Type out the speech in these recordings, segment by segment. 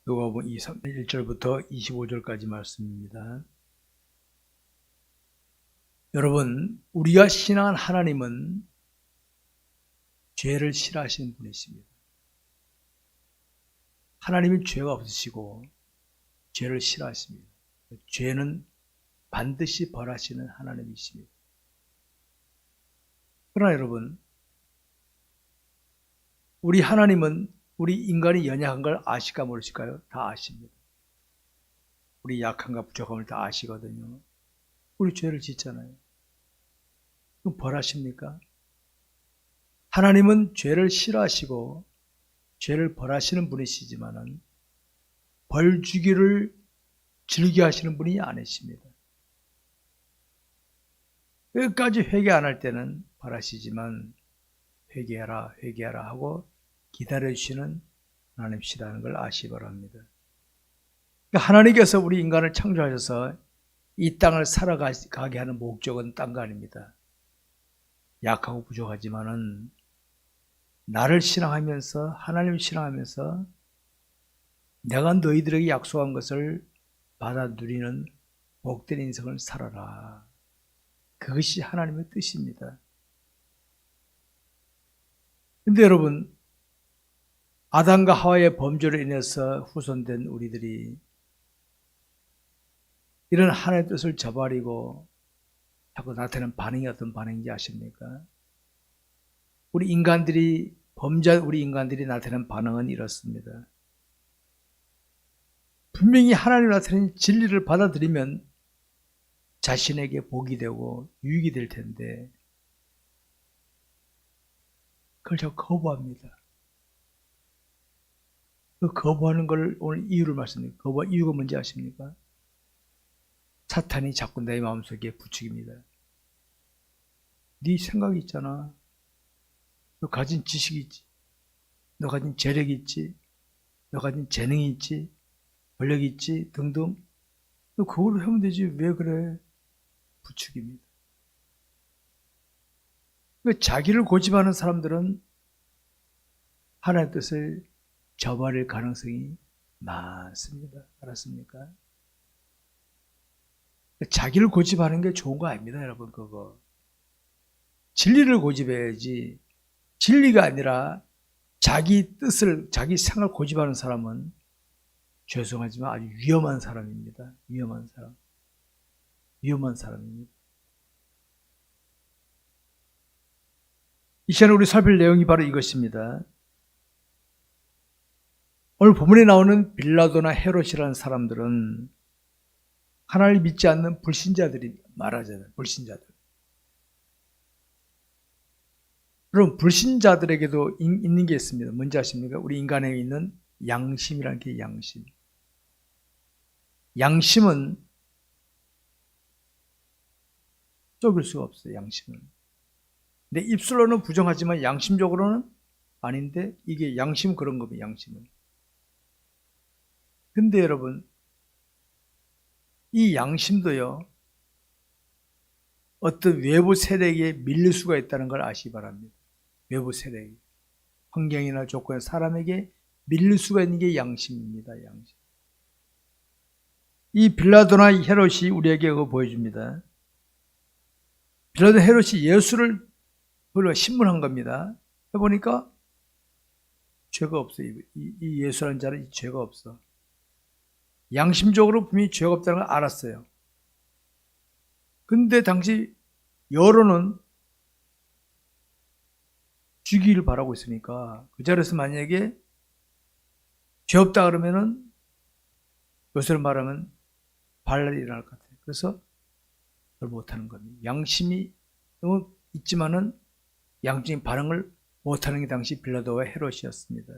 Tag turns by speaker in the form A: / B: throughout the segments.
A: 누가복음 1절부터 25절까지 말씀입니다. 여러분, 우리가 신앙한 하나님은 죄를 싫어하시는 분이십니다. 하나님은 죄가 없으시고 죄를 싫어하십니다. 죄는 반드시 벌하시는 하나님이십니다. 그러나 여러분, 우리 하나님은 우리 인간이 연약한 걸 아실까 모르실까요? 다 아십니다. 우리 약함과 부족함을 다 아시거든요. 우리 죄를 짓잖아요. 그럼 벌하십니까? 하나님은 죄를 싫어하시고 죄를 벌하시는 분이시지만은 벌 주기를 즐겨 하시는 분이 아니십니다. 끝까지 회개 안 할 때는 벌하시지만 회개하라 회개하라 하고 기다려주시는 하나님이시라는 걸 아시기 바랍니다. 하나님께서 우리 인간을 창조하셔서 이 땅을 살아가게 하는 목적은 딴 거 아닙니다. 약하고 부족하지만은 나를 신앙하면서 하나님을 신앙하면서 내가 너희들에게 약속한 것을 받아 누리는 복된 인생을 살아라. 그것이 하나님의 뜻입니다. 근데 여러분, 아담과 하와의 범죄로 인해서 후손된 우리들이 이런 하나님의 뜻을 저버리고 자꾸 나타내는 반응이 어떤 반응인지 아십니까? 우리 인간들이 나타내는 반응은 이렇습니다. 분명히 하나님 나타내는 진리를 받아들이면 자신에게 복이 되고 유익이 될 텐데 그걸 자꾸 거부합니다. 그 거부하는 걸 오늘 이유를 말씀드립니다. 거부할 이유가 뭔지 아십니까? 사탄이 자꾸 내 마음속에 부추깁니다. 네 생각이 있잖아. 너 가진 지식이 있지. 너 가진 재력이 있지. 너 가진 재능이 있지. 권력이 있지. 등등. 너 그걸로 하면 되지. 왜 그래? 부추깁니다. 자기를 고집하는 사람들은 하나님의 뜻을 저버릴 가능성이 많습니다. 알았습니까? 자기를 고집하는 게 좋은 거 아닙니다, 여러분. 그거 진리를 고집해야지. 진리가 아니라 자기 뜻을, 자기 생각을 고집하는 사람은 죄송하지만 아주 위험한 사람입니다. 위험한 사람입니다. 이 시간에 우리 살필 내용이 바로 이것입니다. 오늘 본문에 나오는 빌라도나 헤롯이라는 사람들은 하나님을 믿지 않는 불신자들이 말하잖아요. 불신자들. 그럼 불신자들에게도 있는 게 있습니다. 뭔지 아십니까? 우리 인간에 있는 양심이라는 게 양심. 양심은 쫓을 수가 없어요. 양심은. 근데 입술로는 부정하지만 양심적으로는 아닌데 이게 양심 그런 겁니다. 양심은. 근데 여러분, 이 양심도요, 어떤 외부 세력에 밀릴 수가 있다는 걸 아시기 바랍니다. 외부 세력, 환경이나 조건, 사람에게 밀릴 수가 있는 게 양심입니다. 양심. 이 빌라도나 헤롯이 우리에게 그거 보여줍니다. 빌라도 헤롯이 예수를 신문한 겁니다. 해보니까 죄가 없어요. 이 예수라는 자는 죄가 없어. 양심적으로 분명히 죄가 없다는 걸 알았어요. 근데 당시 여론은 죽이기를 바라고 있으니까 그 자리에서 만약에 죄 없다 그러면은 요새로 말하면 반란이 일어날 것 같아요. 그래서 그걸 못하는 겁니다. 양심이 너무 있지만은 양심의 반응을 못하는 게 당시 빌라도와 헤롯이었습니다.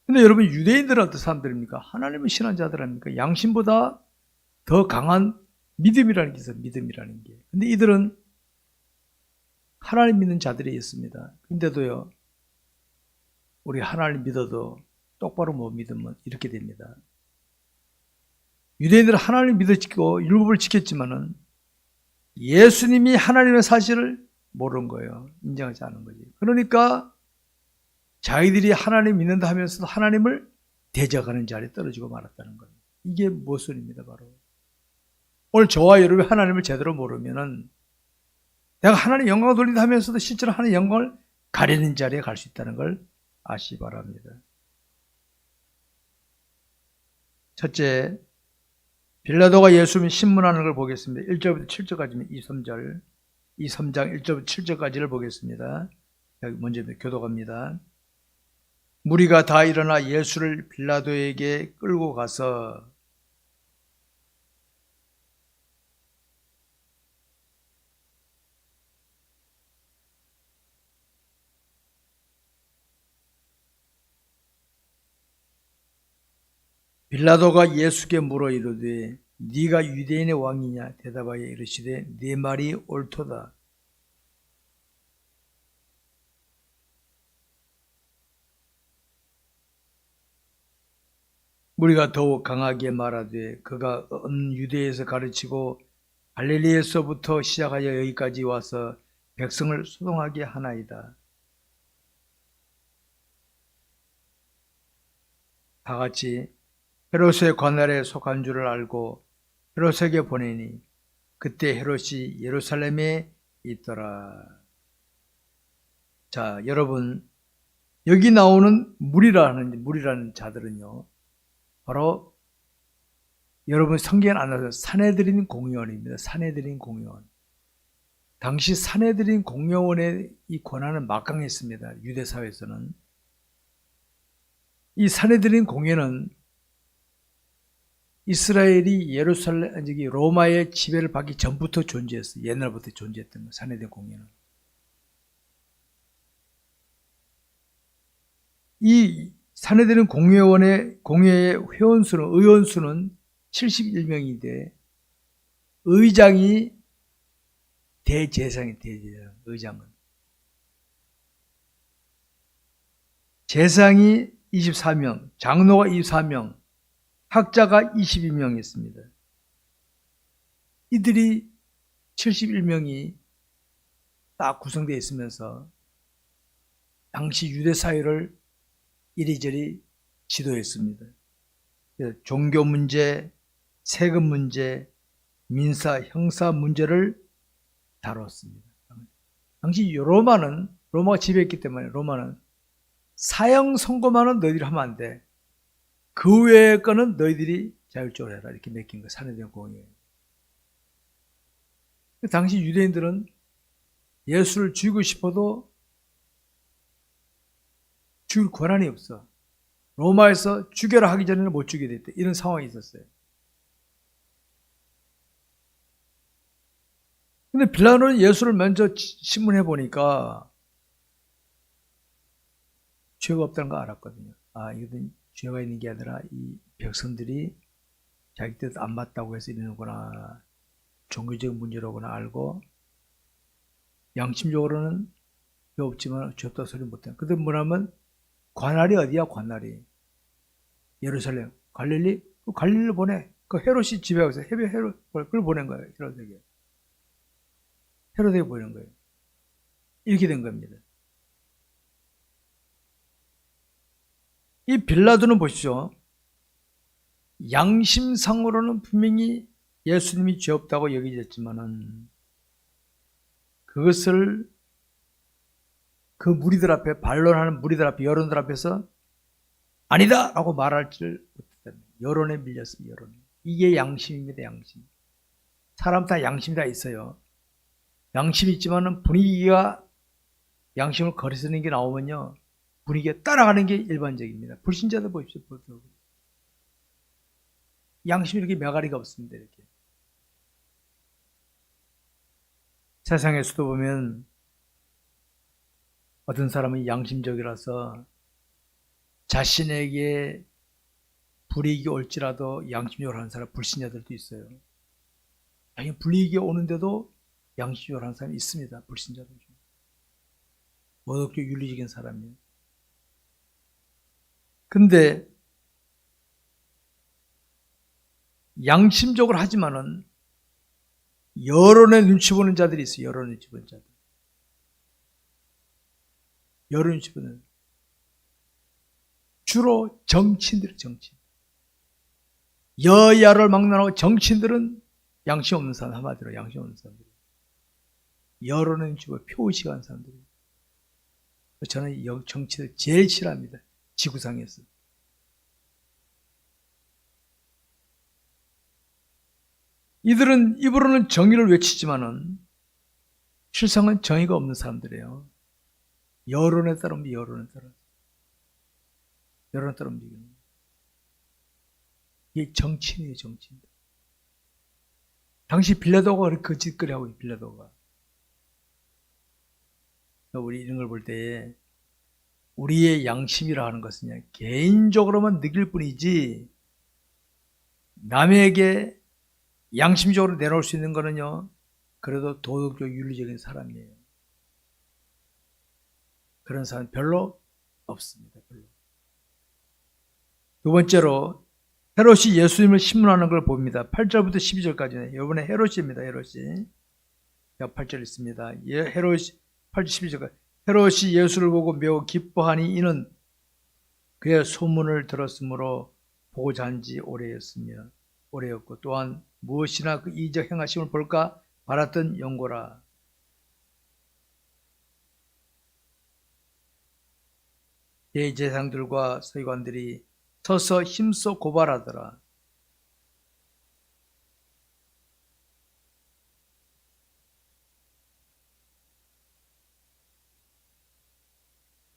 A: 근데 여러분, 유대인들은 어떤 사람들입니까? 하나님을 신한 자들 아닙니까? 양심보다 더 강한 믿음이라는 게 있어요. 믿음이라는 게. 근데 이들은 하나님 믿는 자들이 있습니다. 근데도요, 우리 하나님 믿어도 똑바로 못 믿으면 이렇게 됩니다. 유대인들은 하나님 믿어지고 율법을 지켰지만은 예수님이 하나님의 사실을 모르는 거예요. 인정하지 않은 거지. 그러니까 자기들이 하나님 믿는다 하면서도 하나님을 대적하는 자리에 떨어지고 말았다는 겁니다. 이게 모순입니다. 바로 오늘 저와 여러분이 하나님을 제대로 모르면은 내가 하나님 영광을 돌린다 하면서도 실제로 하나님 영광을 가리는 자리에 갈 수 있다는 걸 아시기 바랍니다. 첫째, 빌라도가 예수님 신문하는 걸 보겠습니다. 1절부터 7절까지는 23장 1절부터 7절까지를 보겠습니다. 여기 먼저 교독합니다. 무리가 다 일어나 예수를 빌라도에게 끌고 가서 빌라도가 예수께 물어 이르되 네가 유대인의 왕이냐? 대답하여 이르시되 네 말이 옳도다. 무리가 더욱 강하게 말하되 그가 유대에서 가르치고 갈릴리에서부터 시작하여 여기까지 와서 백성을 소동하게 하나이다. 다 같이 헤롯의 관할에 속한 줄을 알고 헤롯에게 보내니 그때 헤롯이 예루살렘에 있더라. 자, 여러분, 여기 나오는 무리라는 자들은요, 바로 여러분 성경에 안 나와서 산헤드린 공의원입니다. 산헤드린 공의원. 당시 산헤드린 공의원의 이 권한은 막강했습니다. 유대 사회에서는. 이 산헤드린 공의원은 이스라엘이 로마의 지배를 받기 전부터 존재했어요. 옛날부터 존재했던 거예요. 산헤드린 공의원은. 이 산헤드린 공회의 의원수는 71명인데 의장이 대제사장이 의장은. 제사장이 24명, 장로가 24명, 학자가 22명 있습니다. 이들이 71명이 딱 구성되어 있으면서 당시 유대 사회를 이리저리 지도했습니다. 종교 문제, 세금 문제, 민사, 형사 문제를 다뤘습니다. 당시 로마가 지배했기 때문에 로마는 사형 선고만은 너희들이 하면 안 돼. 그 외의 거는 너희들이 자율적으로 해라. 이렇게 맡긴 거예요. 산헤드린 공의회. 당시 유대인들은 예수를 죽이고 싶어도 죽일 권한이 없어. 로마에서 죽여라 하기 전에는 못 죽이게 됐대. 이런 상황이 있었어요. 근데 빌라도는 예수를 먼저 신문해 보니까 죄가 없다는 거 알았거든요. 아, 이것은 죄가 있는 게 아니라 이 백성들이 자기 뜻 안 맞다고 해서 이러는구나. 종교적 문제로구나 알고 양심적으로는 죄 없지만 죄 없다고 소리 못해. 근데 뭐냐면 관할이 어디야? 관할이 예루살렘, 갈릴리? 갈릴리를 보내. 그 헤롯이 지배하고 있어요. 그걸 보낸 거예요. 헤롯에게 보낸 거예요. 이렇게 된 겁니다. 이 빌라도는 보십시오. 양심상으로는 분명히 예수님이 죄 없다고 여기졌지만은 그것을 그 무리들 앞에 반론하는 무리들 앞에 여론들 앞에서 아니다! 라고 말할 줄 못했다는 여론에 밀렸어요. 여론에. 이게 양심입니다. 양심. 사람 다 양심이 다 있어요. 양심이 있지만은 분위기가 양심을 거스르는 게 나오면요. 분위기에 따라가는 게 일반적입니다. 불신자들 보십시오. 양심이 이렇게 매가리가 없습니다. 이렇게. 세상에서도 보면 어떤 사람은 양심적이라서 자신에게 불이익이 올지라도 양심적으로 하는 사람, 불신자들도 있어요. 자기 불이익이 오는데도 양심적으로 하는 사람이 있습니다. 불신자들 중에. 도덕적 윤리적인 사람이에요. 근데 양심적으로 하지만은 여론의 눈치 보는 자들이 있어요. 여론의 눈치 보는 자들. 여론 눈치 보는. 주로 정치인들이 정치인. 여야를 막론하고 정치인들은 양심 없는 사람, 한마디로 양심 없는 사람들. 여론은 주고 표시한 사람들. 저는 정치를 제일 싫어합니다. 지구상에서. 이들은 입으로는 정의를 외치지만은 실상은 정의가 없는 사람들이에요. 여론에 따르면 여론에 따라. 여론에 따르면 이기는. 이게 정치인이에요, 정치인. 당시 빌라도가 그 짓거리 하고 있어요, 빌라도가. 우리 이런 걸 볼 때 우리의 양심이라 하는 것은 그냥 개인적으로만 느낄 뿐이지 남에게 양심적으로 내놓을 수 있는 거는요, 그래도 도덕적 윤리적인 사람이에요. 그런 사람 별로 없습니다. 별로. 두 번째로 헤롯이 예수님을 신문하는 걸 봅니다. 8절부터 12절까지는 이번에 헤롯입니다. 헤롯이 8절 있습니다. 헤롯이 8절 12절까지 헤롯이 예수를 보고 매우 기뻐하니 이는 그의 소문을 들었으므로 보고 잔지 오래였고 또한 무엇이나 그 이적 행하심을 볼까 바랐던 영고라. 대제사장들과 서기관들이 서서 힘써 고발하더라.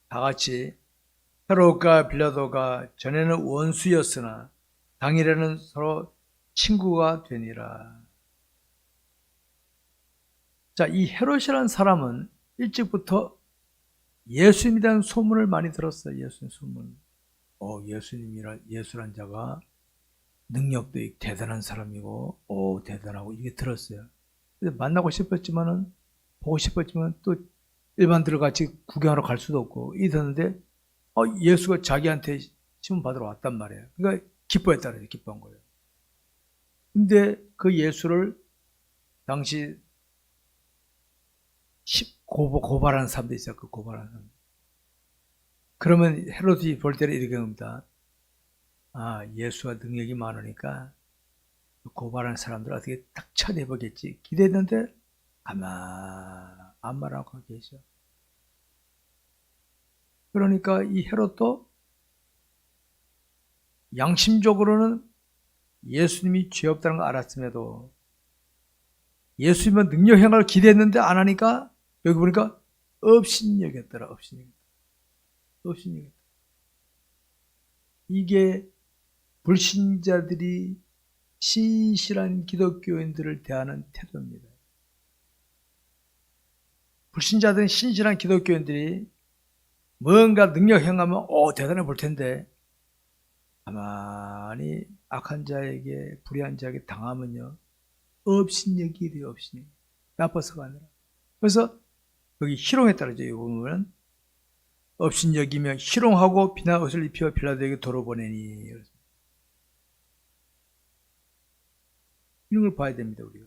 A: 다같이 헤롯과 빌라도가 전에는 원수였으나 당일에는 서로 친구가 되니라. 자, 이 헤롯이라는 사람은 일찍부터 예수님에 대한 소문을 많이 들었어요. 예수님 소문. 예수란 자가 능력도 있고 대단한 사람이고, 대단하고 이게 들었어요. 근데 만나고 싶었지만은, 보고 싶었지만 또 일반들과 같이 구경하러 갈 수도 없고, 이랬는데, 예수가 자기한테 신문 받으러 왔단 말이에요. 그러니까 기뻐했다 그래요. 기뻐한 거예요. 근데 그 예수를 당시 고발하는 사람도 있어요. 그 고발하는 사람. 그러면 헤롯이 볼 때는 이렇게 합니다. 예수가 능력이 많으니까 고발하는 사람들 어떻게 딱 쳐내보겠지. 기대했는데 가만 안 말하고 계셔. 그러니까 이 헤롯도 양심적으로는 예수님이 죄 없다는 걸 알았음에도 예수님은 능력 행을 기대했는데 안 하니까 여기 보니까 업신여겼더라. 업신여겼다. 이게 불신자들이 신실한 기독교인들을 대하는 태도입니다. 불신자들은 신실한 기독교인들이 뭔가 능력 행하면 대단해 볼 텐데 가만히 악한 자에게 불의한 자에게 당하면요 업신여기게 돼요. 업신여기. 나빠서가 아니라. 그래서 여기 희롱했다 그러죠. 여기 보면 업신여기며 희롱하고 비난 옷을 입혀 빌라도에게 도로 보내니. 이런 걸 봐야 됩니다. 우리가.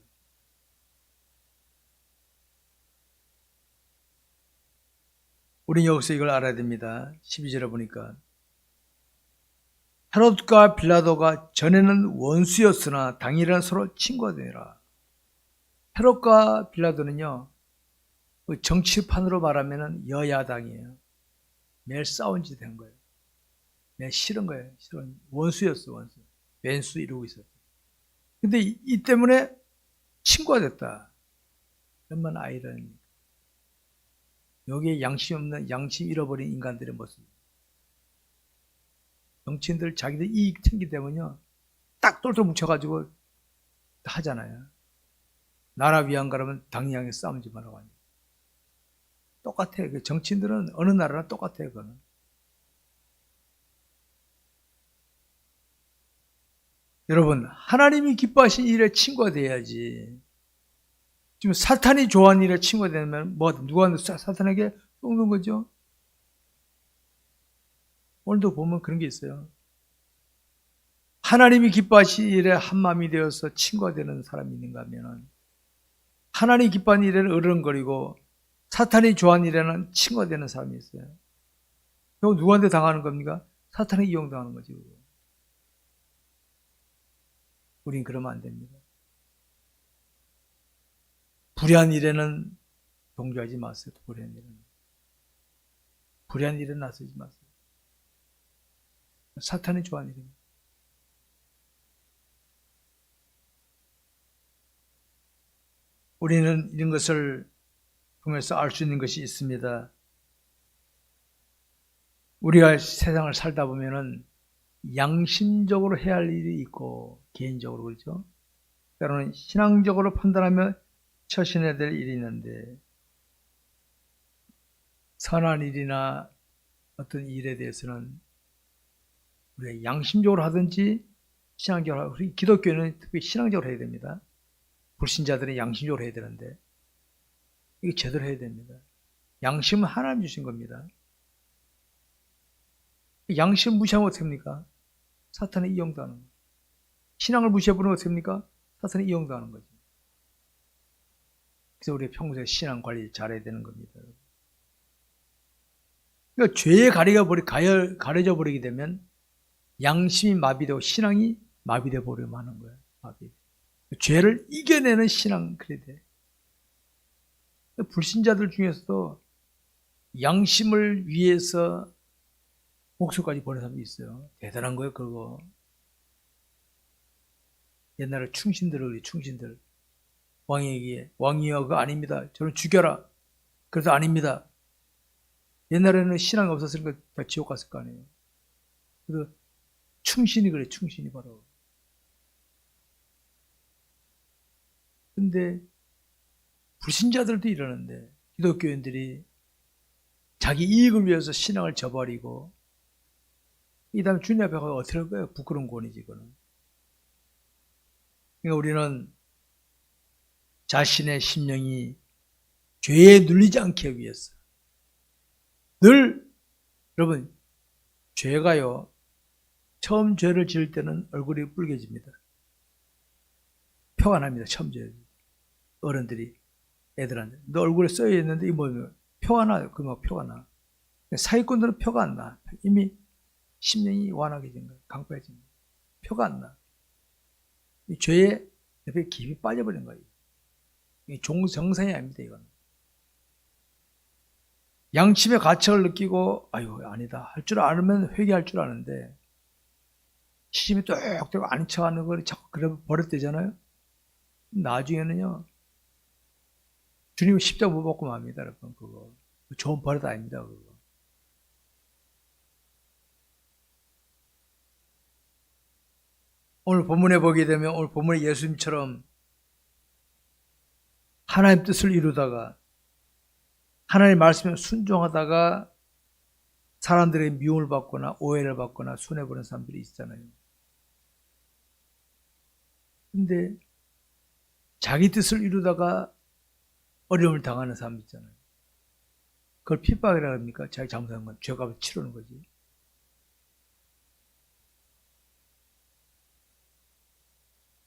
A: 우리는 여기서 이걸 알아야 됩니다. 12절에 보니까 헤롯과 빌라도가 전에는 원수였으나 당일에는 서로 친구가 되니라. 헤롯과 빌라도는요, 정치판으로 말하면 여야당이에요. 매일 싸운 짓 한 거예요. 매일 싫은 거예요. 원수였어, 원수. 왼수 이러고 있었어. 근데 이 때문에 친구가 됐다. 얼마나 아이러니까. 여기에 양심 잃어버린 인간들의 모습. 정치인들 자기들 이익 챙기 때문에요. 딱 똘똘 뭉쳐가지고 하잖아요. 나라 위한 거라면 당 향해 싸움지 말라고 하니. 똑같아요. 정치인들은 어느 나라나 똑같아요. 그거는. 여러분, 하나님이 기뻐하신 일에 친구가 돼야지. 지금 사탄이 좋아하는 일에 친구가 되면 누가 사탄에게 쏘는 거죠? 오늘도 보면 그런 게 있어요. 하나님이 기뻐하신 일에 한마음이 되어서 친구가 되는 사람이 있는가 하면 하나님이 기뻐하는 일에는 어른거리고 사탄이 좋아하는 일에는 친구가 되는 사람이 있어요. 그럼 누구한테 당하는 겁니까? 사탄에게 이용당하는 거지. 우린 그러면 안 됩니다. 불의한 일에는 동조하지 마세요. 불의한 일에 나서지 마세요. 사탄이 좋아하는 일입니다. 우리는 이런 것을 통해서 알 수 있는 것이 있습니다. 우리가 세상을 살다 보면은 양심적으로 해야 할 일이 있고 개인적으로 그렇죠. 때로는 신앙적으로 판단하며 처신해야 될 일이 있는데 선한 일이나 어떤 일에 대해서는 우리가 양심적으로 하든지 신앙적으로 하고, 우리 기독교는 특히 신앙적으로 해야 됩니다. 불신자들은 양심적으로 해야 되는데 이게 제대로 해야 됩니다. 양심은 하나님 주신 겁니다. 양심 무시하면 어떻게 합니까? 사탄에 이용당하는 거예요. 신앙을 무시해버리면 어떻게 합니까? 사탄에 이용당하는 거죠. 그래서 우리 평소에 신앙 관리 잘해야 되는 겁니다. 그러니까 죄에 가려져 버리게 되면 양심이 마비되고 신앙이 마비되어 버리면 하는 거예요. 죄를 이겨내는 신앙, 그래야 돼. 불신자들 중에서도 양심을 위해서 목숨까지 버린 사람이 있어요. 대단한 거예요, 그거. 옛날에 충신들, 왕에게, 왕이여, 그거 아닙니다. 저를 죽여라. 그래서 아닙니다. 옛날에는 신앙이 없었으니까 다 지옥 갔을 거 아니에요. 그래서 충신이 그래, 충신이 바로. 근데 불신자들도 이러는데 기독교인들이 자기 이익을 위해서 신앙을 저버리고 이 다음에 주님 앞에 가서 어떻게 할 거예요? 부끄러운 권이지, 그거는. 그러니까 우리는 자신의 심령이 죄에 눌리지 않게 위해서 늘, 여러분, 죄가요, 처음 죄를 지을 때는 얼굴이 붉게집니다. 표가 납니다, 처음 죄. 어른들이 애들한테 너 얼굴에 써야 했는데 이 뭐냐, 표가 나요. 그 막 표가 나. 사기꾼들은 표가 안 나. 이미 심령이 완악해진 거예요. 강팍해진 거예요. 표가 안 나. 이 죄에 옆에 깊이 빠져버린 거예요. 이 정상이 아닙니다, 이건. 양심의 가책을 느끼고 아유 아니다 할 줄 알면 회개할 줄 아는데 시심이 뚝뚝 아닌 척하는 걸 자꾸 그래 버릇되잖아요. 나중에는요 주님 십자가 못 받고 맙니다, 여러분. 그거 좋은 버릇 아닙니다, 그거. 오늘 본문에 보게 되면 오늘 본문에 예수님처럼 하나님 뜻을 이루다가 하나님의 말씀에 순종하다가 사람들의 미움을 받거나 오해를 받거나 손해보는 사람들이 있잖아요. 근데 자기 뜻을 이루다가 어려움을 당하는 사람 있잖아요. 그걸 핍박이라고 합니까? 자기 잘못한 건 죄값을 치르는 거지.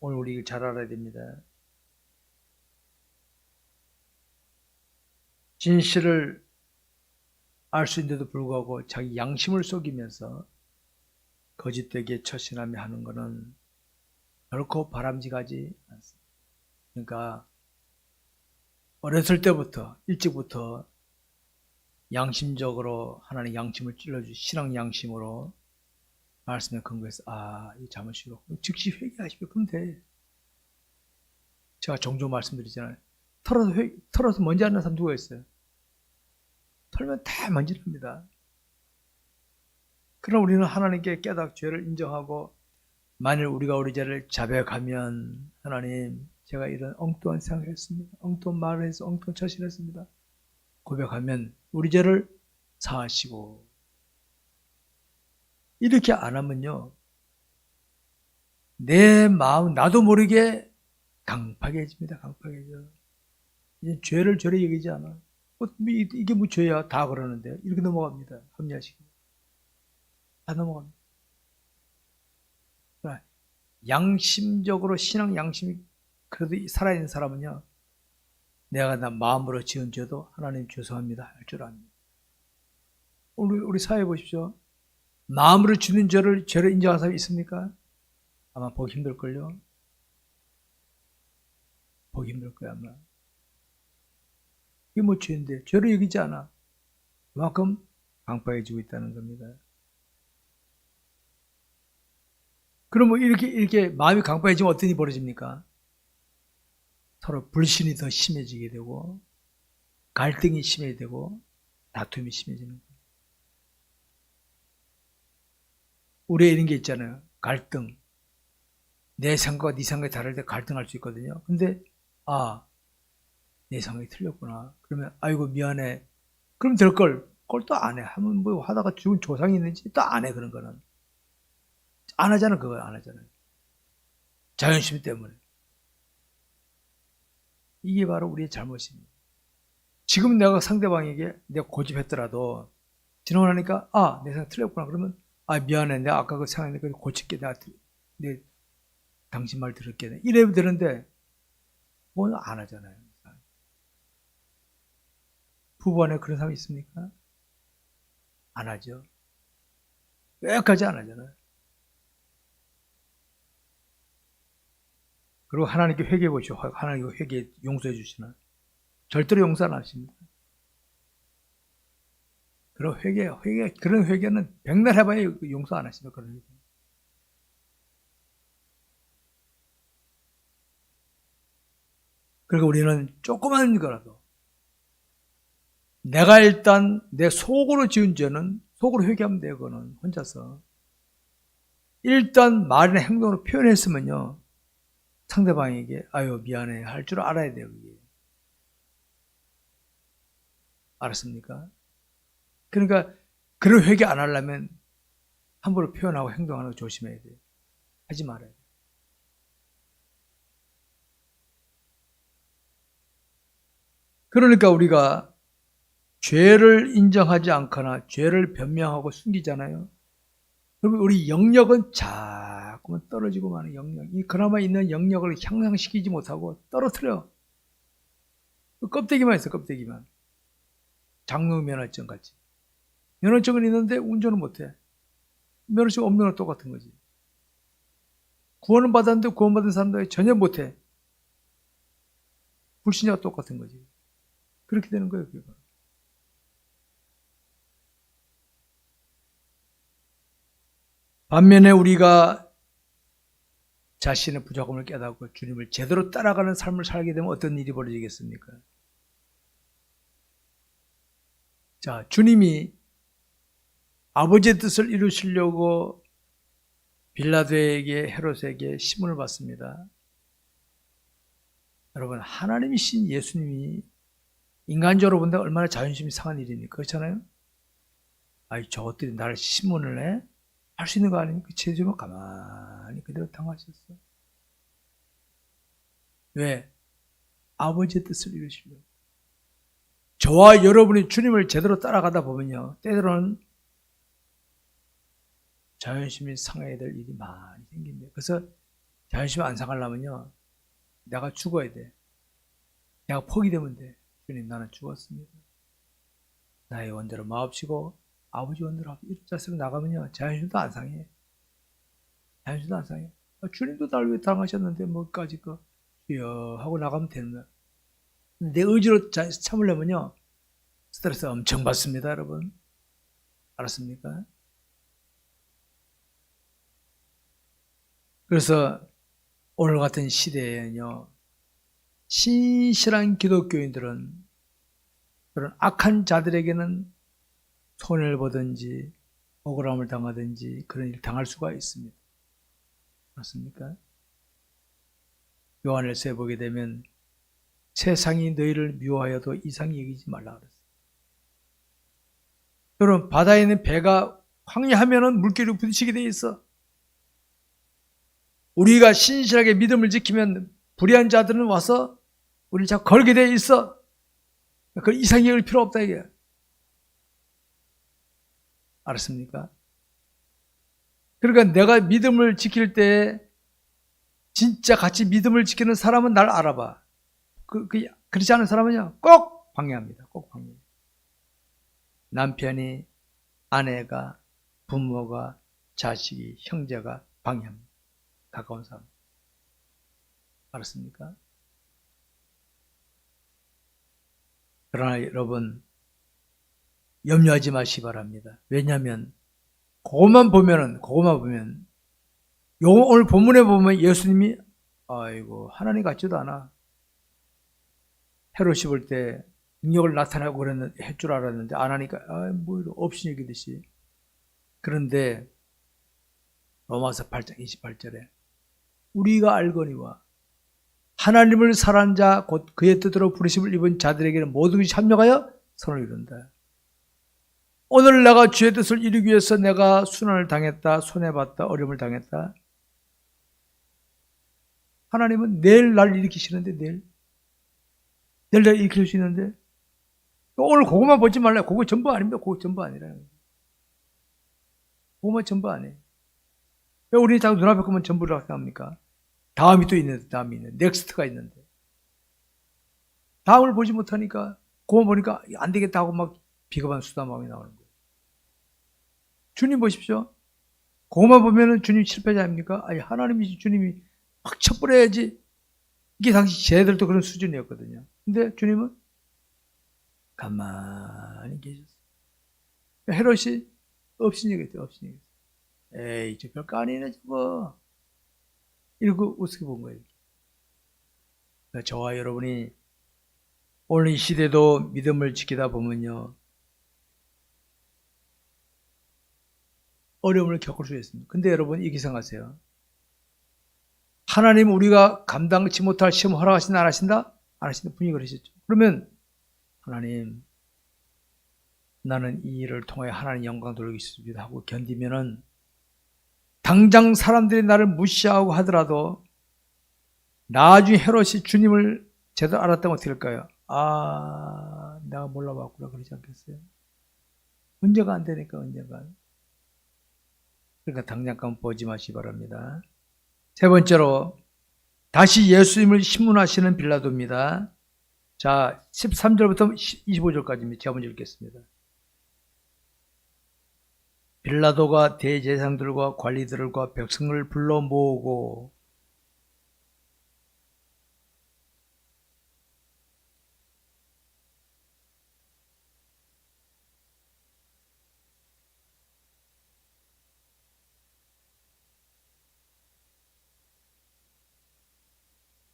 A: 오늘 우리 이걸 잘 알아야 됩니다. 진실을 알 수 있는데도 불구하고 자기 양심을 속이면서 거짓되게 처신하며 하는 것은 결코 바람직하지 않습니다. 그러니까 어렸을 때부터 일찍부터 양심적으로 하나님 양심을 찔러주시 신앙 양심으로 말씀에 근거해서 이 잘못이고 즉시 회개하시면 그럼 돼. 제가 종종 말씀드리잖아요. 털어서 먼지 안 나는 사람 누가 있어요? 털면 다 먼지납니다. 그럼 우리는 하나님께 깨닫고 죄를 인정하고 만일 우리가 우리 죄를 자백하면 하나님 제가 이런 엉뚱한 생각을 했습니다. 엉뚱한 말을 해서 엉뚱한 처신을 했습니다. 고백하면 우리 죄를 사하시고 이렇게 안 하면요 내 마음 나도 모르게 강팍해집니다. 강팍해져. 이제 죄를 죄로 여기지 않아. 이게 뭐 죄야 다 그러는데 이렇게 넘어갑니다. 합리화시키고 다 넘어갑니다. 양심적으로 신앙 양심이 그래도 살아있는 사람은요 내가 나 마음으로 지은 죄도 하나님 죄송합니다 할 줄 압니다. 우리 사회 보십시오. 마음으로 주는 죄를 인정하는 사람이 있습니까? 아마 보기 힘들걸요. 보기 힘들 거야 아마. 이게 뭐 죄인데 죄로 여기지 않아. 그만큼 강팍해지고 있다는 겁니다. 그러면 이렇게 마음이 강팍해지면 어떤 일이 벌어집니까? 서로 불신이 더 심해지게 되고 갈등이 심해지고 다툼이 심해지는 거예요. 우리에 이런 게 있잖아요. 갈등. 내 생각과 네 생각이 다를 때 갈등할 수 있거든요. 근데 내 생각이 틀렸구나. 그러면 아이고 미안해. 그럼 될걸. 그걸 또 안 해. 하면 뭐 하다가 죽은 조상이 있는지 또 안 해. 그런 거는. 안 하잖아. 그걸 안 하잖아요. 자존심 때문에. 이게 바로 우리의 잘못입니다. 지금 내가 상대방에게 내가 고집했더라도 지나고 나니까 내 생각 틀렸구나. 그러면 미안해. 내가 아까 그 생각했는데 고칠게. 내 당신 말 들을게. 이래야 되는데 뭐 안 하잖아요. 부부 안에 그런 사람이 있습니까? 안 하죠. 끝까지 안 하잖아요. 그리고 하나님께 회개해 보시오. 하나님께 회개 용서해 주시나? 절대로 용서 안 하십니다. 그런 회개는 백날 해봐야 용서 안 하십니다. 그런 회개. 그러니까 우리는 조그만 거라도 내가 일단 내 속으로 지은 죄는 속으로 회개하면 돼요. 그거는 혼자서. 일단 말이나 행동으로 표현했으면요. 상대방에게 아유 미안해 할 줄 알아야 돼요. 그게. 알았습니까? 그러니까 그런 회개 안 하려면 함부로 표현하고 행동하는 거 조심해야 돼요. 하지 말아야 돼요. 그러니까 우리가 죄를 인정하지 않거나 죄를 변명하고 숨기잖아요. 그러면 우리 영역은 자꾸만 떨어지고 마는 영역. 이 그나마 있는 영역을 향상시키지 못하고 떨어뜨려. 껍데기만 있어, 껍데기만. 장로 면허증 같이. 면허증은 있는데 운전을 못해. 면허증 없는 거랑 똑같은 거지. 구원은 받았는데 구원받은 사람들이 전혀 못해. 불신자가 똑같은 거지. 그렇게 되는 거예요, 그게. 반면에 우리가 자신의 부족함을 깨닫고 주님을 제대로 따라가는 삶을 살게 되면 어떤 일이 벌어지겠습니까? 자, 주님이 아버지의 뜻을 이루시려고 빌라도에게 헤롯에게 시문을 받습니다. 여러분, 하나님이신 예수님이 인간적으로 본다 얼마나 자존심이 상한 일입니까? 그렇잖아요? 저것들이 나를 시문을 해? 할 수 있는 거 아닙니까? 제주만 가만히 그대로 당하셨어. 왜? 아버지의 뜻을 이루시려고. 저와 여러분이 주님을 제대로 따라가다 보면요, 때로는 자존심이 상해야 될 일이 많이 생깁니다. 그래서 자존심이 안 상하려면요, 내가 죽어야 돼. 내가 포기되면 돼. 주님, 나는 죽었습니다. 나의 원대로 마옵시고 아버지 원대로 이런 자세로 나가면요, 자존심도 안 상해. 자존심도 안 상해. 주님도 나를 위해 당하셨는데 뭐까지 주여 하고 나가면 되는 거야. 내 의지로 참으려면요, 스트레스 엄청 받습니다, 여러분. 알았습니까? 그래서 오늘 같은 시대에는요, 신실한 기독교인들은 그런 악한 자들에게는 손해를 보든지 억울함을 당하든지 그런 일을 당할 수가 있습니다. 맞습니까? 요한일서에 보게 되면 세상이 너희를 미워하여도 이상히 여기지 말라 그랬어요. 여러분, 바다에 있는 배가 항해하면은 물결이 부딪히게 돼 있어. 우리가 신실하게 믿음을 지키면 불의한 자들은 와서 우리를 자꾸 걸게 돼 있어. 그걸 이상히 여길 필요 없다 이게. 알았습니까? 그러니까 내가 믿음을 지킬 때 진짜 같이 믿음을 지키는 사람은 날 알아봐. 그렇지 않은 사람은요, 꼭 방해합니다. 꼭 방해합니다. 남편이, 아내가, 부모가, 자식이, 형제가 방해합니다. 가까운 사람. 알았습니까? 그러나 여러분, 염려하지 마시기 바랍니다. 왜냐하면 그것만 보면 오늘 본문에 보면 예수님이 아이고 하나님 같지도 않아. 헤롯이 볼 때 능력을 나타나고 그랬는데 할 줄 알았는데 안 하니까 뭐 없이 얘기듯이. 그런데 로마서 8장 28절에 우리가 알거니와 하나님을 사랑한 자 곧 그의 뜻대로 부르심을 입은 자들에게는 모든 것이 합력하여 선을 이룬다. 오늘 내가 주의 뜻을 이루기 위해서 내가 순환을 당했다, 손해봤다, 어려움을 당했다. 하나님은 내일 날 일으키시는데 내일 날 일으킬 수 있는데 오늘 그것만 보지 말라. 그거 전부 아닙니다. 그거 전부 아니라는 거예요. 그것만 전부 아니에요. 왜 우리 자꾸 눈앞에 보면 전부라고 생각합니까? 다음이 또 있는데, 다음이 있는데, 넥스트가 있는데. 다음을 보지 못하니까, 그거 보니까 안 되겠다 하고 막 비겁한 수다마음이 나오는 거예요. 주님 보십시오. 그것만 보면은 주님 실패자 아닙니까? 아니, 하나님이 주님이 확 쳐버려야지. 이게 당시 쟤들도 그런 수준이었거든요. 근데 주님은 가만히 계셨어요. 헤롯이 업신여겼어요, 업신여겼어요. 에이, 저 별거 아니네, 저거. 이러고 우습게 본 거예요. 저와 여러분이 오늘 이 시대도 믿음을 지키다 보면요, 어려움을 겪을 수 있습니다. 근데 여러분, 이렇게 생각하세요. 하나님 우리가 감당치 못할 시험 허락하신다, 안 하신다? 안 하신다. 분명히 그러셨죠. 그러면 하나님, 나는 이 일을 통해 하나님 영광 돌리고 싶습니다 하고 견디면은 당장 사람들이 나를 무시하고 하더라도 나중에 헤롯이 주님을 제대로 알았다면 어떻게 할까요? 내가 몰라봤구나 그러지 않겠어요? 문제가 안 되니까 언젠가. 그러니까 당장감 보지 마시기 바랍니다. 세 번째로 다시 예수님을 신문하시는 빌라도입니다. 자, 13절부터 25절까지입니다. 제가 먼저 읽겠습니다. 빌라도가 대제사장들과 관리들과 백성을 불러 모으고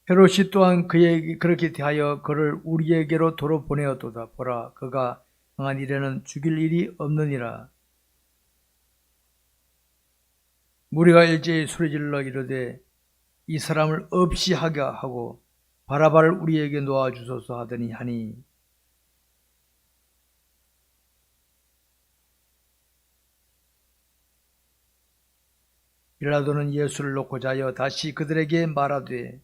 A: 헤롯이 또한 그에게 그렇게 대하여 그를 우리에게로 도로 보내었도다. 보라, 그가 행한 일에는 죽일 일이 없느니라. 무리가 일제히 소리질러 이르되 이 사람을 없이 하게 하고 바라바를 우리에게 놓아주소서 하니 빌라도는 예수를 놓고자 하여 다시 그들에게 말하되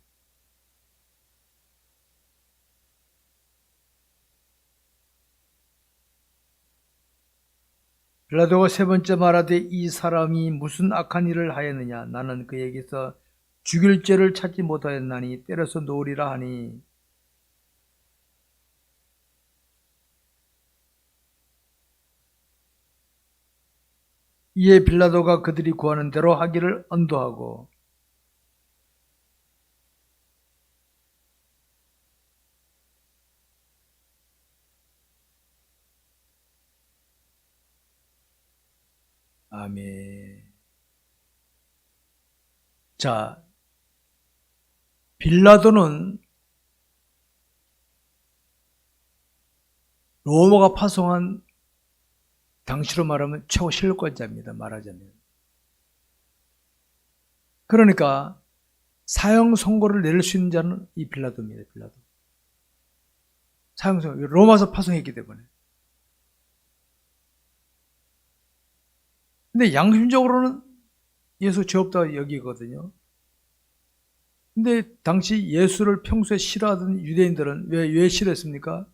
A: 빌라도가 세 번째 말하되 이 사람이 무슨 악한 일을 하였느냐 나는 그에게서 죽일 죄를 찾지 못하였나니 때려서 놓으리라 하니 이에 빌라도가 그들이 구하는 대로 하기를 언도하고 아멘. 자, 빌라도는 로마가 파송한 당시로 말하면 최고 실권자입니다. 말하자면. 그러니까 사형 선고를 내릴 수 있는 자는 이 빌라도입니다. 빌라도. 사형 선고. 로마서 파송했기 때문에. 근데 양심적으로는 예수 죄 없다고 여기거든요. 근데 당시 예수를 평소에 싫어하던 유대인들은 왜 싫어했습니까?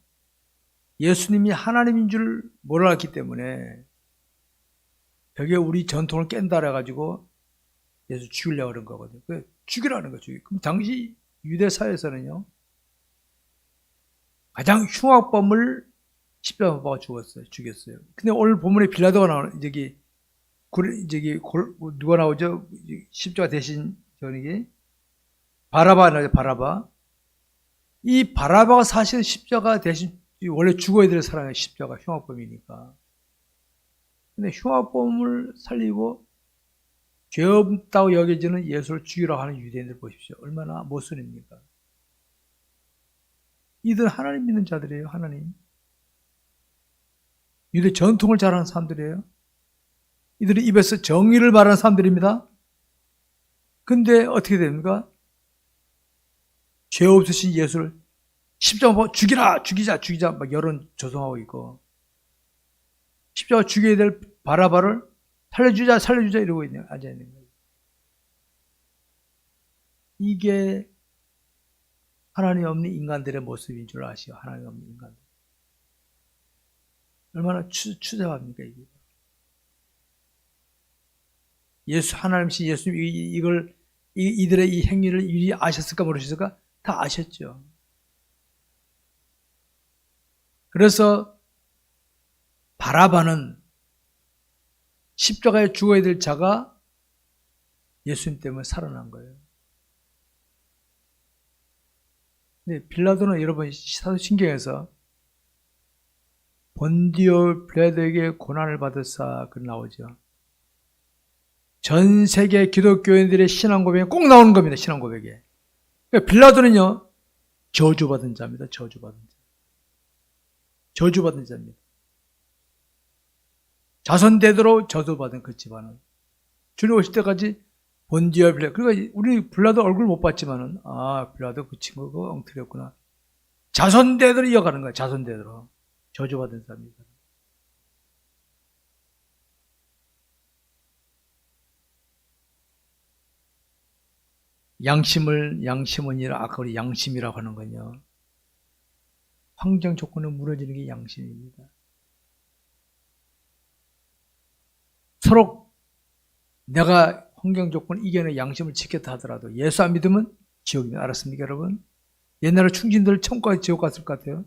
A: 예수님이 하나님인 줄 몰랐기 때문에 벽에 우리 전통을 깬다 해가지고 예수 죽이려고 그런 거거든요. 죽이라는 거죠. 그럼 당시 유대 사회에서는요, 가장 흉악범을 십자가 못 박아 죽였어요. 근데 오늘 본문에 빌라도가 나오는, 여기 누가 나오죠? 십자가 대신 저기 바라바 나오죠. 바라바. 이 바라바가 사실은 십자가 대신 원래 죽어야 될 사람의 십자가 흉악범이니까. 근데 흉악범을 살리고 죄 없다고 여겨지는 예수를 죽이라고 하는 유대인들 보십시오. 얼마나 모순입니까? 이들 하나님 믿는 자들이에요. 하나님. 유대 전통을 잘하는 사람들이에요. 이들은 입에서 정의를 말하는 사람들입니다. 근데 어떻게 됩니까? 죄 없으신 예수를 십자가 죽이라, 죽이자 막 여론 조성하고 있고, 십자가 죽여야 될 바라바를 살려주자 이러고 앉아 있는 거예요. 이게 하나님 없는 인간들의 모습인 줄 아시오. 하나님 없는 인간들. 얼마나 추잡합니까 이게. 하나님이신 예수님 이들의 이 행위를 이리 아셨을까 모르셨을까? 다 아셨죠. 그래서 바라바는 십자가에 죽어야 될 자가 예수님 때문에 살아난 거예요. 근데 빌라도는 여러분 사도신경에서 본디오 빌라도에게 고난을 받으사 그 나오죠. 전 세계 기독교인들의 신앙 고백에 꼭 나오는 겁니다. 신앙 고백에. 빌라도는요, 저주받은 자입니다. 저주받은 자입니다. 자손대대로 저주받은 그 집안은. 주님 오실 때까지 본디오 빌라도. 그러니까 우리 빌라도 얼굴 못 봤지만은, 빌라도 그 친구가 엉터리였구나. 자손대대로 이어가는 거야. 자손대대로. 저주받은 사람입니다. 양심은이라 아까 우리 양심이라고 하는 건요. 환경 조건은 무너지는 게 양심입니다. 서로 내가 환경 조건을 이겨내 양심을 지켰다 하더라도 예수 안 믿으면 지옥입니다. 알았습니까, 여러분? 옛날에 충진들 천국까지 지옥 갔을 것 같아요.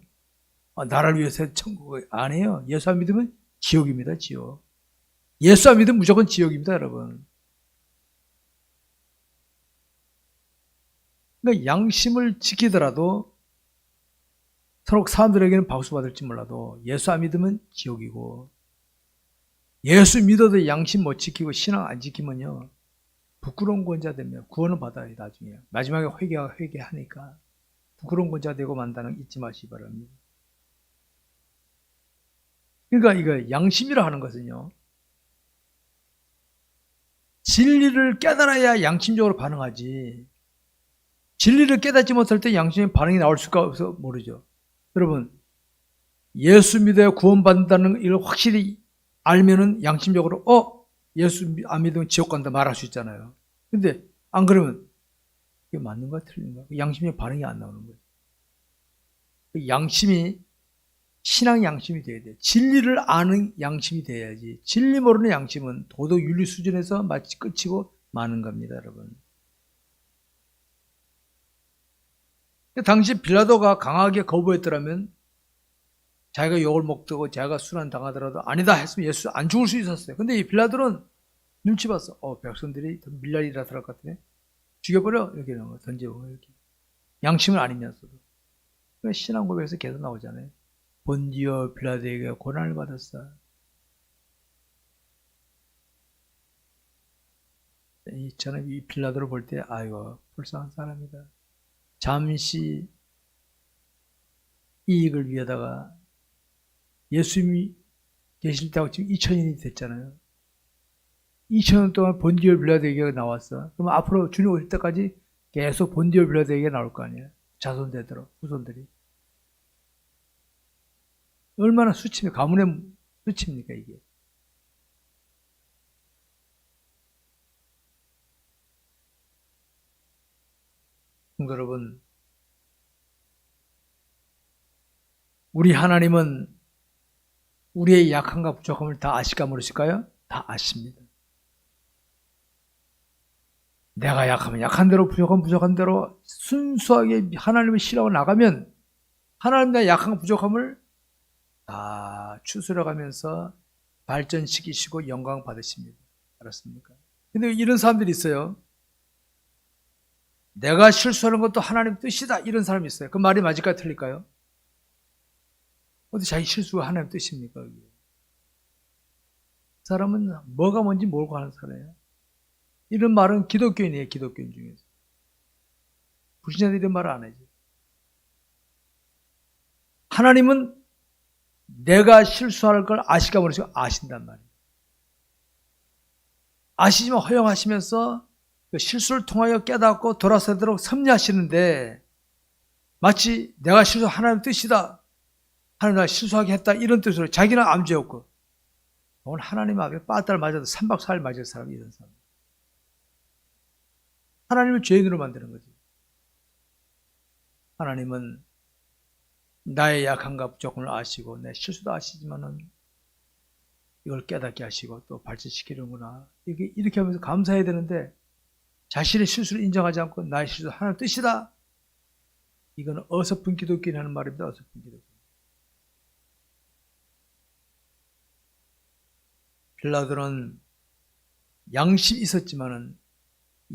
A: 나라를 위해서 천국을 안 해요. 예수 안 믿으면 지옥입니다. 지옥. 예수 안 믿으면 무조건 지옥입니다. 여러분. 그러니까 양심을 지키더라도 서로 사람들에게는 박수 받을지 몰라도 예수 안 믿으면 지옥이고, 예수 믿어도 양심 못 지키고 신앙 안 지키면요 부끄러운 권자 되면 구원을 받아야 나중에 마지막에 회개하니까 부끄러운 권자 되고 만다는 거 잊지 마시기 바랍니다. 그러니까 이거 양심이라 하는 것은요, 진리를 깨달아야 양심적으로 반응하지, 진리를 깨닫지 못할 때 양심의 반응이 나올 수가 없어 모르죠. 여러분, 예수 믿어야 구원받는다는 걸 확실히 알면은 양심적으로 예수 안 믿으면 지옥 간다 말할 수 있잖아요. 근데 안 그러면 이게 맞는가 틀린가? 양심의 반응이 안 나오는 거예요. 양심이 신앙 양심이 돼야 돼. 진리를 아는 양심이 돼야지. 진리 모르는 양심은 도덕 윤리 수준에서 마치 끝이고 마는 겁니다, 여러분. 당시 빌라도가 강하게 거부했더라면 자기가 욕을 먹고 자기가 순환 당하더라도 아니다 했으면 예수 안 죽을 수 있었어요. 근데 이 빌라도는 눈치 봤어. 백성들이 밀랄이라 할 것 같으네. 죽여버려. 이렇게 던지고 이렇게. 양심은 아니면서도. 신앙 고백에서 계속 나오잖아요. 본디오 빌라도에게 고난을 받았어. 저는 이 빌라도를 볼 때 아이고 불쌍한 사람이다. 잠시 이익을 위하다가 예수님이 계실 때하고 지금 2000년이 됐잖아요. 2000년 동안 본디오 빌라도에게 나왔어. 그럼 앞으로 주님 오실 때까지 계속 본디오 빌라도에게 나올 거 아니에요. 자손대대로 후손들이. 얼마나 가문의 수치입니까 이게. 여러분, 우리 하나님은 우리의 약함과 부족함을 다 아실까 모르실까요? 다 아십니다. 내가 약하면 약한 대로, 부족한 대로 순수하게 하나님을 신뢰하고 나가면 하나님 나의 약함과 부족함을 다 추스려가면서 발전시키시고 영광 받으십니다. 알았습니까? 근데 이런 사람들이 있어요. 내가 실수하는 것도 하나님 뜻이다. 이런 사람이 있어요. 그 말이 맞을까요? 틀릴까요? 어디 자기 실수가 하나님 뜻입니까? 그 사람은 뭐가 뭔지 모르고 하는 사람이에요. 이런 말은 기독교인이에요. 기독교인 중에서. 불신자들이 이런 말을 안 하지. 하나님은 내가 실수할 걸 아실까 모르시고 아신단 말이에요. 아시지만 허용하시면서 그 실수를 통하여 깨닫고 돌아서도록 섭리하시는데 마치 내가 실수 하나님 뜻이다. 하나님 나 실수하게 했다. 이런 뜻으로 자기는 아무 죄 없고 오늘 하나님 앞에 빠따를 맞아도 3박 4일 맞을 사람이 이런 사람. 하나님을 죄인으로 만드는 거지. 하나님은 나의 약함과 부족함을 아시고 내 실수도 아시지만은 이걸 깨닫게 하시고 또 발전시키는구나. 이렇게 하면서 감사해야 되는데 자신의 실수를 인정하지 않고 나의 실수 하나님 뜻이다. 이건 어설픈 기독교인 하는 말입니다. 어설픈 기독교. 빌라도는 양심이 있었지만은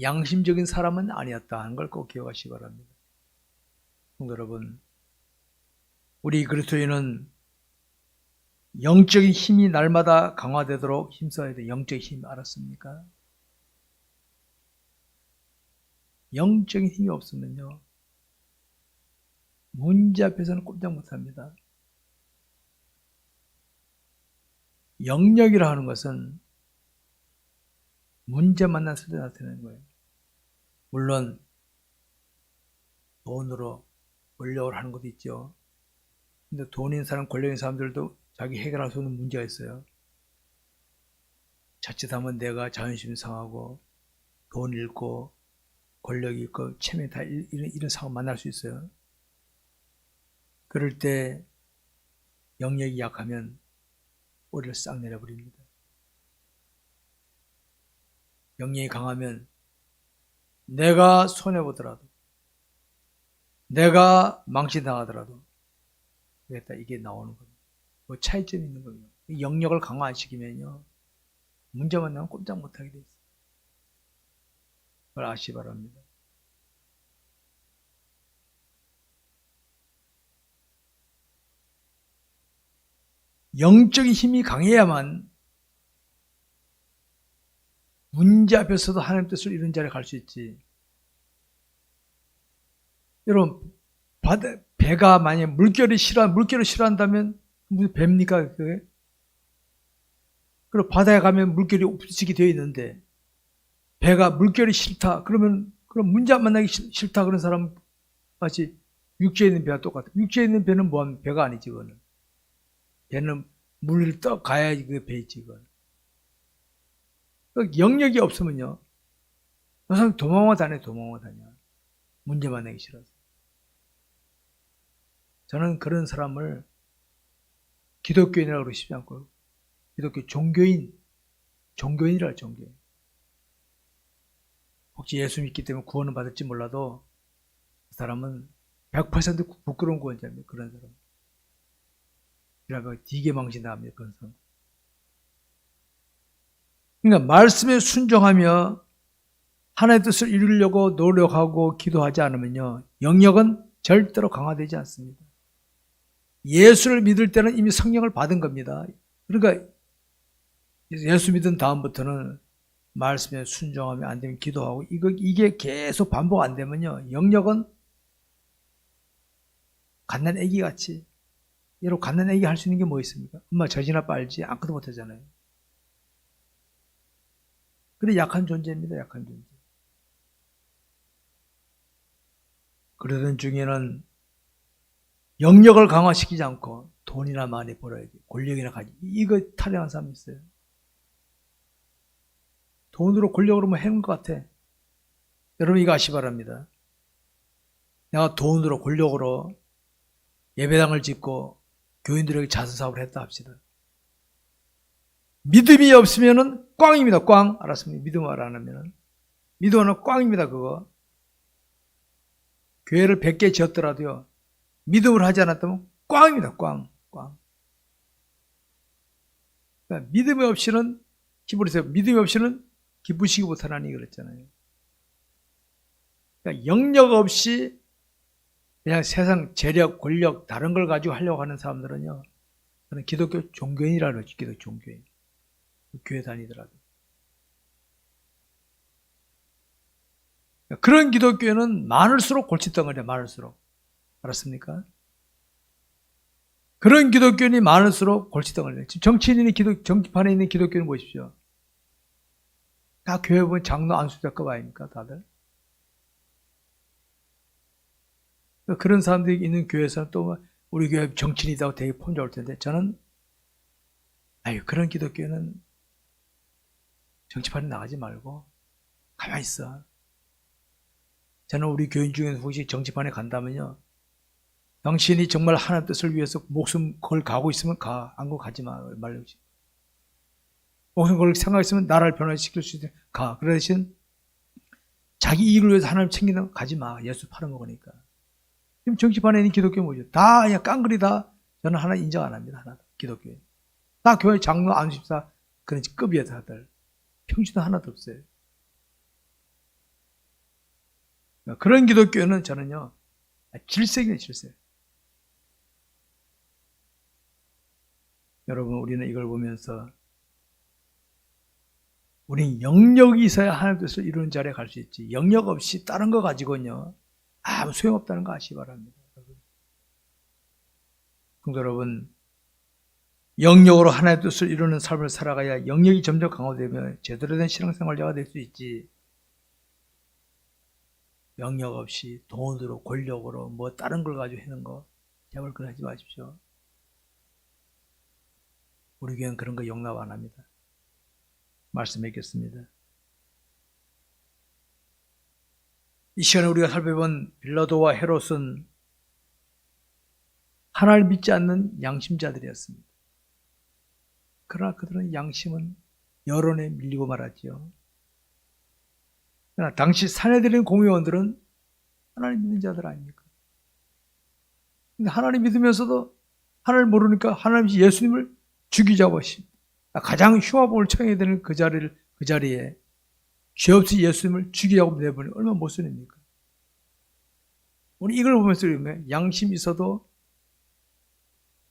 A: 양심적인 사람은 아니었다 하는 걸 꼭 기억하시기 바랍니다. 성도 여러분, 우리 그리스도인은 영적인 힘이 날마다 강화되도록 힘써야 돼. 영적인 힘 알았습니까? 영적인 힘이 없으면요 문제 앞에서는 꼼짝 못합니다. 영역이라 하는 것은 문제 만났을 때 나타나는 거예요. 물론 돈으로 권력을 하는 것도 있죠. 근데 돈 있는 사람, 권력 있는 사람들도 자기 해결할 수 없는 문제가 있어요. 자칫하면 내가 자존심 상하고 돈 잃고 권력 잃고 체면 다 이런 상황 만날 수 있어요. 그럴 때 영역이 약하면 꼬리를 싹 내려버립니다. 영역이 강하면 내가 손해보더라도 내가 망신당하더라도 이게 나오는 겁니다. 뭐 차이점이 있는 거예요. 영역을 강화 안 시키면요 문제만 나면 꼼짝 못하게 돼 있어요. 그걸 아시기 바랍니다. 영적인 힘이 강해야만 문제 앞에서도 하나님 뜻을 이룬 자리에 갈 수 있지. 여러분, 배가 만약에 물결을 싫어한다면 무슨 배입니까? 그게? 그리고 바다에 가면 물결이 없어지게 되어 있는데 배가 물결이 싫다. 그럼 문제 안 만나기 싫다. 그런 사람 마치 육지에 있는 배와 똑같아. 육지에 있는 배는 뭐하면 배가 아니지, 그거는. 배는 물을 떠 가야지 그 배이지, 그건. 영역이 없으면요. 그 사람 도망만 다녀. 문제 만나기 싫어서. 저는 그런 사람을 기독교인이라고 그러고 싶지 않고 기독교 종교인이라 종교인. 혹시 예수 믿기 때문에 구원을 받을지 몰라도 그 사람은 100% 부끄러운 구원자입니다. 그런 사람. 그러니까 되게 망신당합니다. 그런 사람. 그러니까 말씀에 순종하며 하나님의 뜻을 이루려고 노력하고 기도하지 않으면요 영역은 절대로 강화되지 않습니다. 예수를 믿을 때는 이미 성령을 받은 겁니다. 그러니까 예수 믿은 다음부터는 말씀에 순종하면 안 되면 기도하고 이게 계속 반복 안 되면요 영역은 갓난 애기같이. 여러분 갓난 애기 할 수 있는 게 뭐 있습니까? 엄마 젖이나 아빠 알지? 아무것도 못하잖아요. 그래 약한 존재입니다. 약한 존재. 그러던 중에는 영역을 강화시키지 않고 돈이나 많이 벌어야지, 권력이나 가지, 이거 타령한 사람이 있어요. 돈으로 권력으로 뭐 해놓은 것 같아. 여러분 이거 아시기 바랍니다. 내가 돈으로 권력으로 예배당을 짓고 교인들에게 자선사업을 했다 합시다. 믿음이 없으면은 꽝입니다. 꽝. 알았습니다. 믿음을 안 하면은. 믿음은 꽝입니다. 그거. 교회를 100개 지었더라도요. 믿음을 하지 않았다면 꽝입니다. 꽝. 그러니까 믿음이 없이는 히브리서 믿음이 없이는 기쁘시기 못하나니 그랬잖아요. 그러니까 영역 없이 그냥 세상 재력, 권력, 다른 걸 가지고 하려고 하는 사람들은요, 저는 기독교 종교인이라고 그러죠. 기독교 종교인. 교회 다니더라도. 그런 기독교는 많을수록 골칫덩어리야, 많을수록. 알았습니까? 그런 기독교인이 많을수록 골칫덩어리야. 지금 정치판에 있는 기독교는 보십시오. 다 교회 보면 장로 안수자급 아닙니까, 다들? 그런 사람들이 있는 교회에서는 또 우리 교회 정치인이다고 되게 폼 좋을 텐데, 저는, 그런 기독교는 정치판에 나가지 말고, 가만히 있어. 저는 우리 교인 중에서 혹시 정치판에 간다면요, 당신이 정말 하나님 뜻을 위해서 목숨 걸 가고 있으면 가. 안 거 가지 마. 말려지. 목숨 걸 생각했으면 나라를 변화시킬 수 있으면 가. 그 대신 자기 이익을 위해서 하나님 챙기는 거 가지 마. 예수 팔아먹으니까. 지금 정치판에 있는 기독교 뭐죠? 다 그냥 깡그리 다 저는 하나 인정 안 합니다. 하나 기독교. 다 교회 장로 안수집사 그런 급이에요 다들. 평신도 하나도 없어요. 그런 기독교는 저는요 질색이네 질색. 여러분 우리는 이걸 보면서 우린 영역이 있어야 하나님 뜻을 이루는 자리에 갈 수 있지. 영역 없이 다른 거 가지고는요 아무 소용없다는 거 아시기 바랍니다. 성도 여러분, 영역으로 하나님의 뜻을 이루는 삶을 살아가야 영역이 점점 강화되며 제대로 된 신앙생활자가 될 수 있지. 영역 없이 돈으로 권력으로 뭐 다른 걸 가지고 하는 거 제발 그러지 마십시오. 우리 교회는 그런 거 용납 안 합니다. 말씀드리겠습니다. 이 시간에 우리가 살펴본 빌라도와 헤롯은 하나님을 믿지 않는 양심자들이었습니다. 그러나 그들은 양심은 여론에 밀리고 말았지요. 그러나 당시 사내들인 공의원들은 하나님 믿는 자들 아닙니까? 근데 하나님 믿으면서도 하나님을 모르니까 하나님이 예수님을 죽이자고 하십니다. 가장 흉악범을 청해야 되는 그 자리에 죄 없이 예수님을 죽이자고 내버리니 얼마나 못쓰입니까? 우리 이걸 보면서 양심이 있어도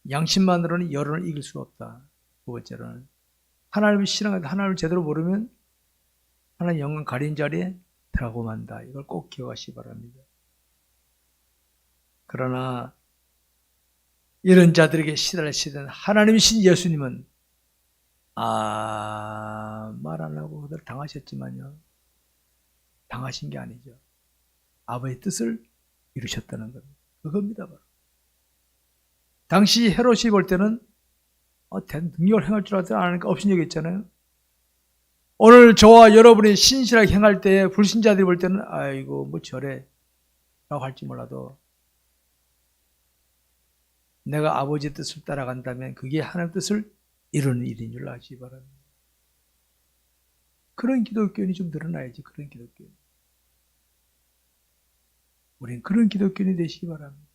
A: 양심만으로는 여론을 이길 수가 없다. 두 번째로는 하나님을 신앙하는데 하나님을 제대로 모르면 하나님 영광 가린 자리에 들어가고 만다. 이걸 꼭 기억하시기 바랍니다. 그러나 이런 자들에게 시달리시던 하나님이신 예수님은 말 안 하고 그들 당하셨지만요. 당하신 게 아니죠. 아버지의 뜻을 이루셨다는 겁니다. 그겁니다. 바로. 당시 헤롯이 볼 때는 능력을 행할 줄 알았더니 안 하니까 없인 얘기 있잖아요. 오늘 저와 여러분이 신실하게 행할 때 불신자들이 볼 때는 아이고 뭐 저래 라고 할지 몰라도 내가 아버지의 뜻을 따라간다면 그게 하나님의 뜻을 이루는 일인 줄 아시기 바랍니다. 그런 기독교인이 좀 늘어나야지. 그런 기독교인. 우린 그런 기독교인이 되시기 바랍니다.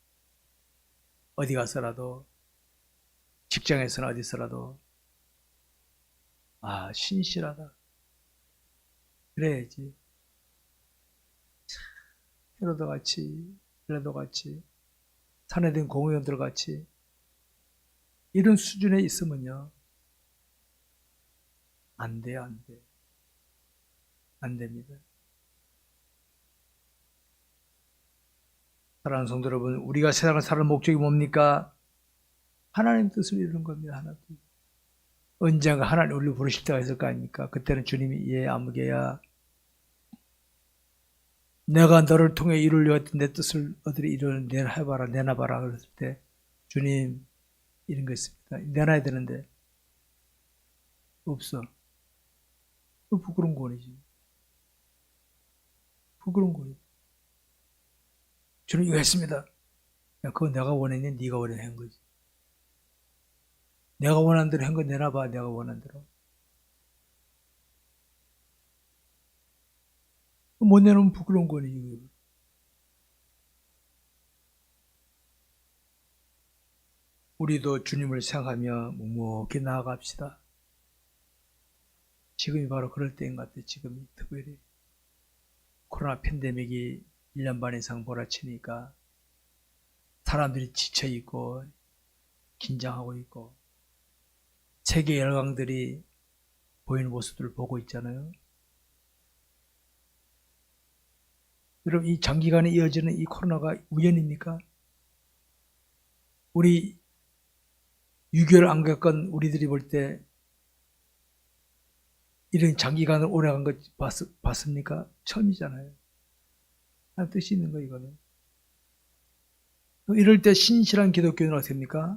A: 어디 가서라도 직장에서나 어디서라도 신실하다. 그래야지. 헤로도 같이 빌라도 같이 사내된 공의원들 같이 이런 수준에 있으면요 안 돼요. 안 돼. 안 됩니다. 사랑하는 성도 여러분, 우리가 세상을 사는 목적이 뭡니까? 하나님 뜻을 이루는 겁니다. 하나님. 언젠가 하나님 우리를 부르실 때가 있을 거 아닙니까? 그때는 주님이 아무개야 내가 너를 통해 이루려 했던 내 뜻을 어디를 이루는 내놔봐라 내놔봐라 그랬을 때 주님 이런 거 있습니다. 내놔야 되는데 없어. 부끄러운 권이지. 부끄러운 권이지. 주님 이거 했습니다. 그거 내가 원했니? 네가 원했니? 한 거지. 내가 원한 대로 한 거 내놔봐. 내가 원한 대로. 못 내놓으면 부끄러운 권이지. 우리도 주님을 생각하며 묵묵히 나아갑시다. 지금이 바로 그럴 때인 것 같아요. 지금이 특별히 코로나 팬데믹이 1년 반 이상 몰아치니까 사람들이 지쳐있고 긴장하고 있고 세계 열강들이 보이는 모습들을 보고 있잖아요. 여러분, 이 장기간에 이어지는 이 코로나가 우연입니까? 우리 6개월 안 겪은 우리들이 볼 때 이런 장기간을 오래 간 거 봤습니까? 처음이잖아요. 하는 뜻이 있는 거 이거는. 이럴 때 신실한 기독교인은 어떻습니까?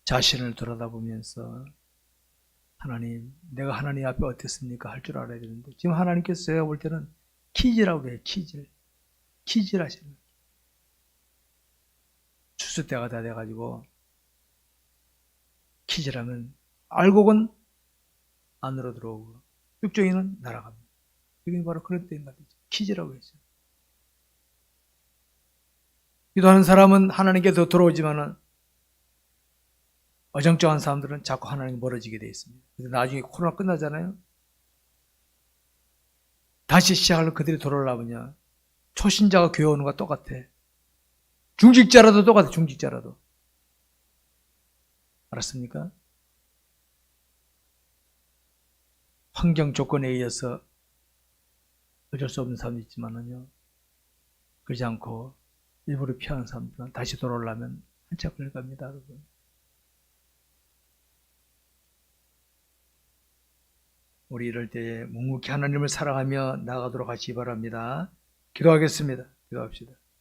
A: 자신을 돌아다보면서 하나님, 내가 하나님 앞에 어땠습니까? 할 줄 알아야 되는데 지금 하나님께서 제가 볼 때는 키즈라고 해요. 키즈 하시는 거예요. 추수 때가 다 돼가지고 키즈라면 알곡은 안으로 들어오고 쭉정이는 날아갑니다. 이게 바로 그런 때인 것 같아요. 키즈라고 했어요. 기도하는 사람은 하나님께 더 들어오지만은 어정쩡한 사람들은 자꾸 하나님 멀어지게 되어 있습니다. 그래서 나중에 코로나 끝나잖아요. 다시 시작하려면 그들이 돌아오려면요. 초신자가 교회 오는 거와 똑같아. 중직자라도 똑같아. 중직자라도. 알았습니까? 환경 조건에 의해서 어쩔 수 없는 사람도 있지만은요. 그러지 않고 일부러 피하는 사람들은 다시 돌아오려면 한참 걸릴 겁니다, 여러분. 우리 이럴 때에 묵묵히 하나님을 사랑하며 나아가도록 하시기 바랍니다. 기도하겠습니다. 기도합시다.